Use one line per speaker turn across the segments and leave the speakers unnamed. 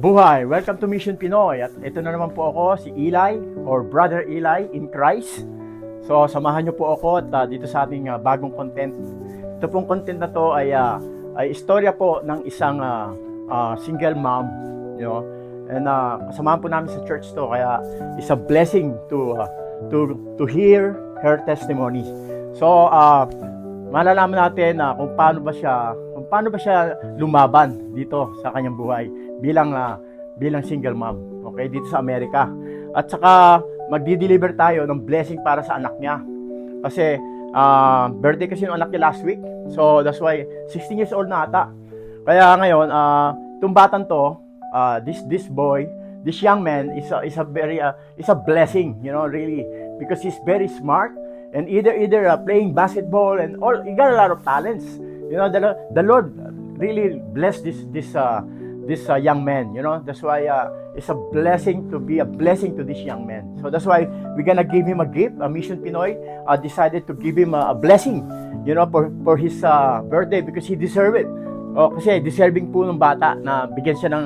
Mabuhay! Welcome to Mission Pinoy. At ito na naman po ako, si Eli or Brother Eli in Christ. So samahan niyo po ako at dito sa ating bagong content. Ito pong content na to ay istorya po ng isang single mom, you know. And kasamahan po namin sa church to, kaya it's a blessing to hear her testimony. So malalaman natin kung paano ba siya lumaban dito sa kanyang buhay bilang single mom, okay, dito sa Amerika. At saka magdi-deliver tayo ng blessing para sa anak niya. Kasi birthday kasi ng anak niya last week. So that's why 16 years old na ata. Kaya ngayon itong batang to, this boy, this young man is a blessing, you know, really, because he's very smart and either playing basketball or he got a lot of talents. You know, the Lord really blessed this young man, you know. That's why it's a blessing to be a blessing to this young man. So that's why we're gonna give him a gift. Mission Pinoy decided to give him a blessing, you know, for his birthday, because he deserve it. Kasi deserving po ng bata na bigyan siya ng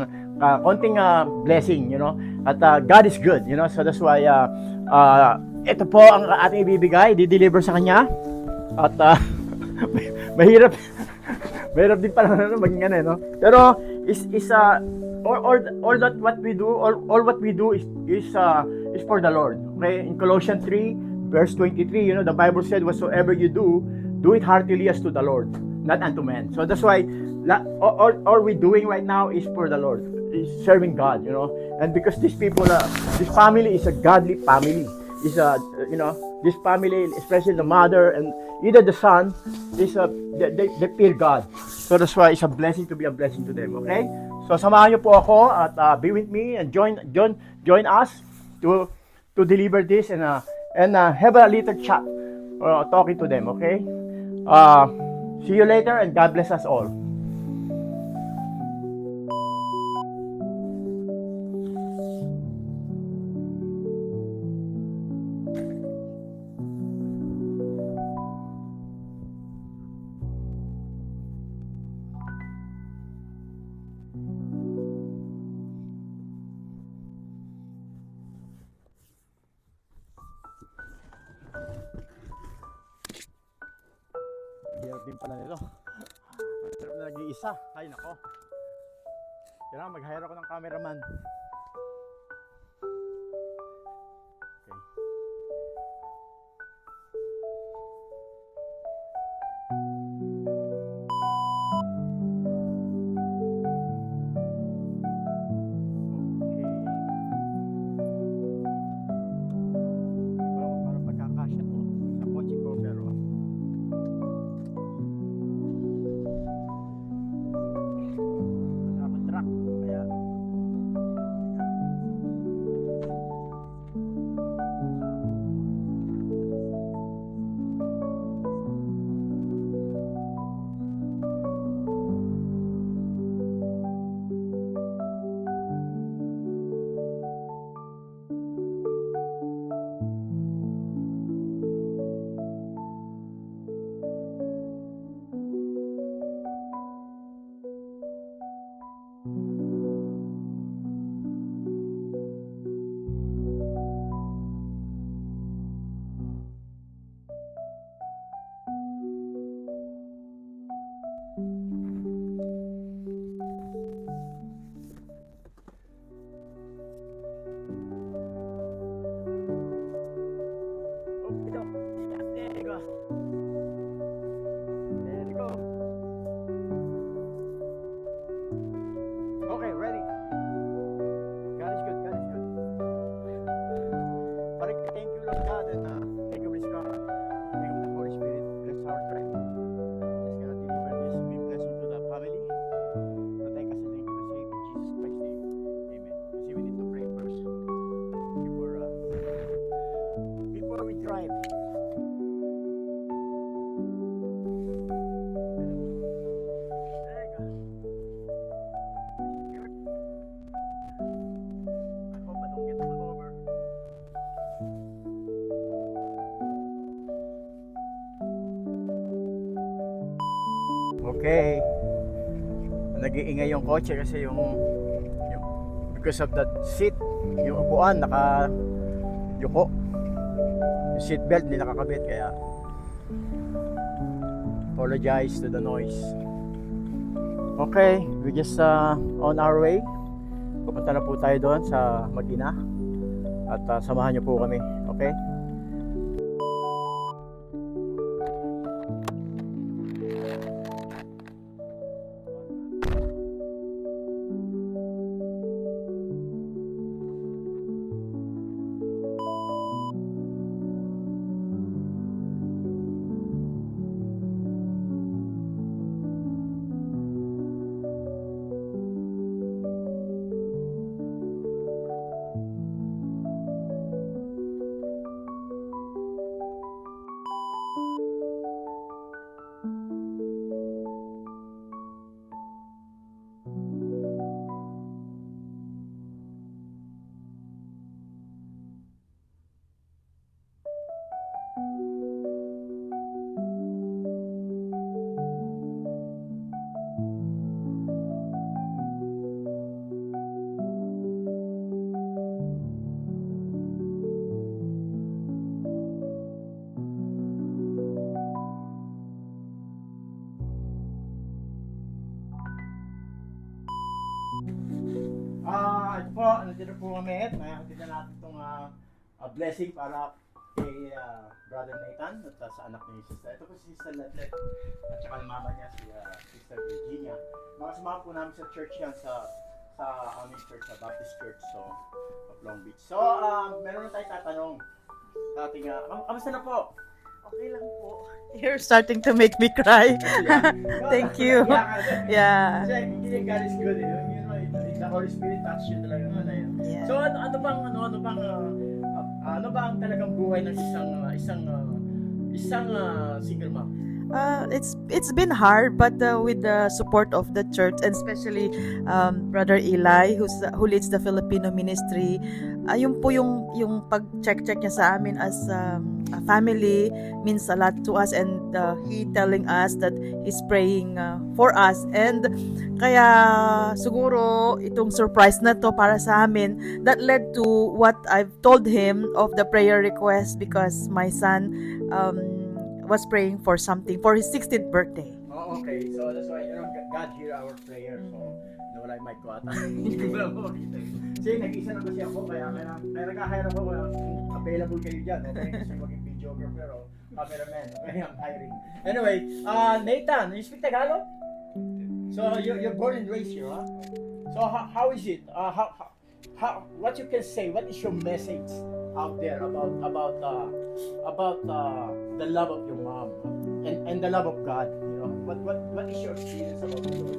konting blessing, you know. At God is good, you know. So that's why ito po ang ating ibibigay, di-deliver sa kanya. At mahirap din pala maging ano, no? Pero all that what we do, all what we do is for the Lord. Okay? In Colossians 3 verse 23, you know, the Bible said, whatsoever you do it heartily as to the Lord, not unto men. So that's why all we doing right now is for the Lord, is serving God, you know. And because these people, this family is a godly family. Is you know, this family, especially the mother and either the son, is they fear God. So that's why it's a blessing to be a blessing to them. Okay? So samahan niyo po ako at be with me and join us to deliver this and have a little chat talking to them. Okay? See you later and God bless us all. Hirap din pala nito. Hirap na nag-iisa. Ay nako. Kailangan mag-hire ako ng cameraman. Okay. Para pagkakasya ko sa kotse ko, pero truck, kaya okay, ready. God is good. God is good. Parang thank you Lord God, and thank you praise God. Thank you the Holy Spirit. Bless our friend. Just gonna deliver this. Be blessing to the family. Protect us and thank you to save in Jesus Christ's name. Amen. Kasi we need to pray first before we drive. Okay. Nag-iingay yung kotse kasi yung because of that seat, yung upuan yuko, yung seat belt hindi nakakabit, kaya apologize to the noise. Okay, we just on our way. Pupunta na po tayo doon sa Mag-ina at samahan niyo po kami, okay? Ito po, nandito po kami at natin na natin itong blessing para kay Brother Nathan at sa anak ni Sister. Ito po si Sister Letlet at saka yung mama niya, si Sister Virginia. Makasama po namin sa church yan sa aming church, sa Baptist Church of Long Beach. So, meron na tayong tatanong sa ating, kamusta na po?
Okay lang po. You're starting to make me cry. Thank you. Yeah.
Kasi God is good. The Holy Spirit touch you talaga.
Yeah.
So ano ba ang talagang buhay ng isang single mom?
It's been hard, but with the support of the church, and especially Brother Eli, who leads the Filipino ministry, yun po yung pag-check niya sa amin as a family means a lot to us, and he telling us that he's praying for us, and kaya siguro itong surprise na to para sa amin that led to what I've told him of the prayer request, because my son was praying for something for his 16th birthday.
Oh, okay. So that's why God hear our prayer. So wala yung mic ko ata. Hindi ko lang po makita. Kasi nag-isa na kasi ako, kaya nag-hire ako kung available kayo dyan. Okay? Kasi maging videographer o cameraman. Okay, I'm hiring. Anyway, Nathan, you speak Tagalog? So you're born and raised here, huh? So how is it? How what you can say? What is your message out there about the love of your mom and the love of God? You know, what is your experience about the Lord?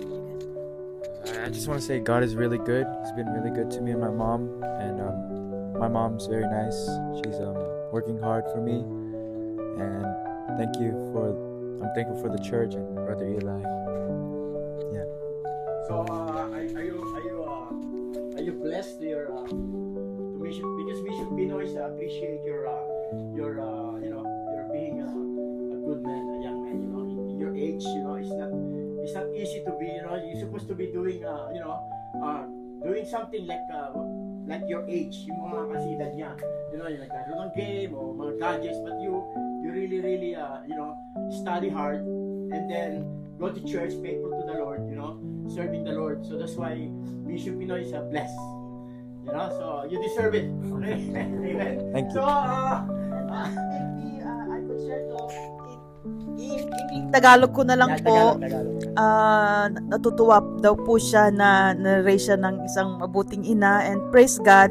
I just want to say God is really good. He's been really good to me and my mom, and my mom's very nice. She's working hard for me, and I'm thankful for the church and Brother Eli. Yeah.
So are you blessed to your mission, because Bishop Pinoy appreciate your being a good man, a young man, you know, in your age, you know, it's not easy to be, you know, you're supposed to be doing doing something like your age, yung mga kasidad niya, you know, yung naglaro ng game o mga gadgets, but you really study hard and then go to church, faithful to the Lord, you know, serving the Lord. So that's why Bishop Pinoy is blessed, you know, so you deserve it. Okay? Amen.
Thank you.
So
Maybe I could share to in Tagalog ko na lang po.
Tagalog.
Natutuwa daw po siya na na-raise siya ng isang mabuting ina, and praise God,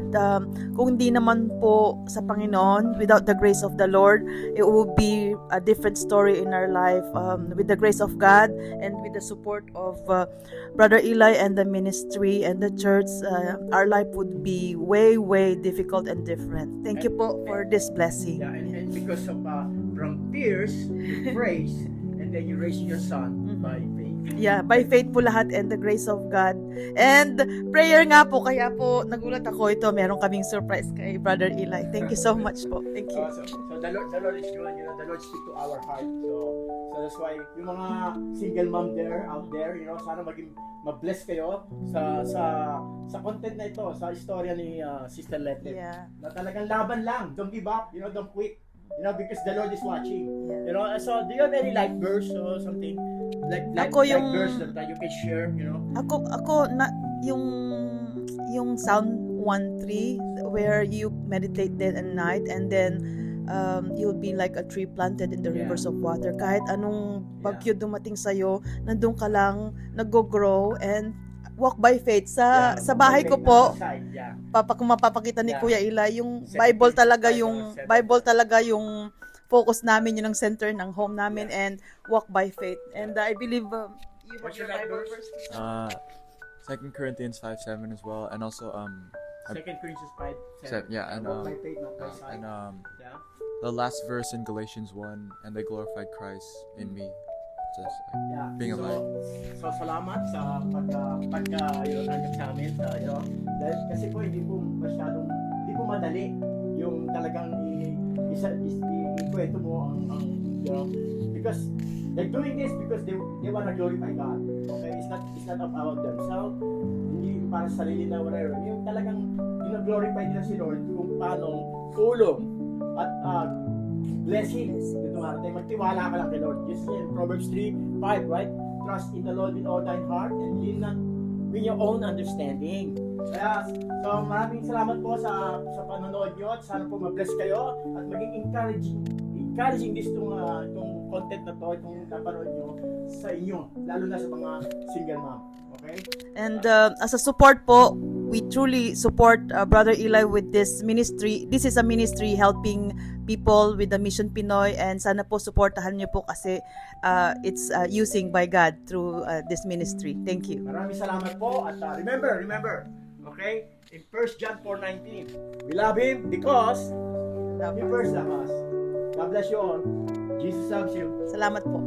kung hindi naman po sa Panginoon, without the grace of the Lord, it would be a different story in our life. With the grace of God and with the support of Brother Eli and the ministry and the church, our life would be way difficult and different. Thank you po for this blessing.
Yeah, and because of from tears to praise, and then you raise your son by faith.
Yeah, by faith po lahat and the grace of God. And prayer nga po, kaya po nagulat ako ito, meron kaming surprise kay Brother Eli. Thank you so much po. Thank you.
So the Lord is good, the Lord speak to our heart. So that's why yung mga single mom out there, sana maging ma-bless kayo sa content na ito, sa istorya ni Sister Letty.
Yeah.
Na talagang laban lang, don't give up, don't quit. Because the Lord is watching.
Yeah.
So do you have any life verse or something? Like
Ako
life
yung-
verse that you can share,
Ako na yung Psalm 1:3 where you meditate day and night, and then you'll be like a tree planted in the
Yeah.
rivers of water. Kahit anong bagyo dumating sa'yo, nandun ka lang, nag-grow and walk by faith. Sa bahay ko po,
Yeah.
kung mapapakita ni
Yeah.
Kuya Eli, yung
Second
Bible talaga
Corinthians
yung
5:7.
Bible talaga yung focus namin, yun ang center ng home namin, and walk by faith. And I believe you have
What's
your
your
Bible
verse?
verse.
2 Corinthians 5:7 as well, and also
2 Corinthians 5:7.
yeah, and
Walk by faith, not by sight.
and
Yeah.
the last verse in Galatians 1, and they glorified Christ in me. Just
Yeah.
being alive.
So salamat sa pagka sa amin, dahil kasi po hindi po madali yung talagang ikwento mo ang because they're doing this because they want to glorify God. Okay, it's not about themselves, hindi para sa sarili na whatever. Yung talagang glorify nila si Lord kung paano tulong at blessing dito natin. Magtiwala ka lang kay Lord. Just in Proverbs 3:5, right? Trust in the Lord with all thine heart and lean not with your own understanding. Kaya, so maraming salamat po sa panonood nyo at sana po ma-bless kayo at maging encouraging this itong content na to, itong napanood nyo sa inyo, lalo na sa mga single mom. Okay?
And as a support po, we truly support Brother Eli with this ministry. This is a ministry helping people with the Mission Pinoy, and sana po supportahan niyo po kasi it's using by God through this ministry. Thank you.
Maraming salamat po at remember, okay? In 1 John 4:19, we love Him because He first loved us. God bless you all. Jesus loves you.
Salamat po.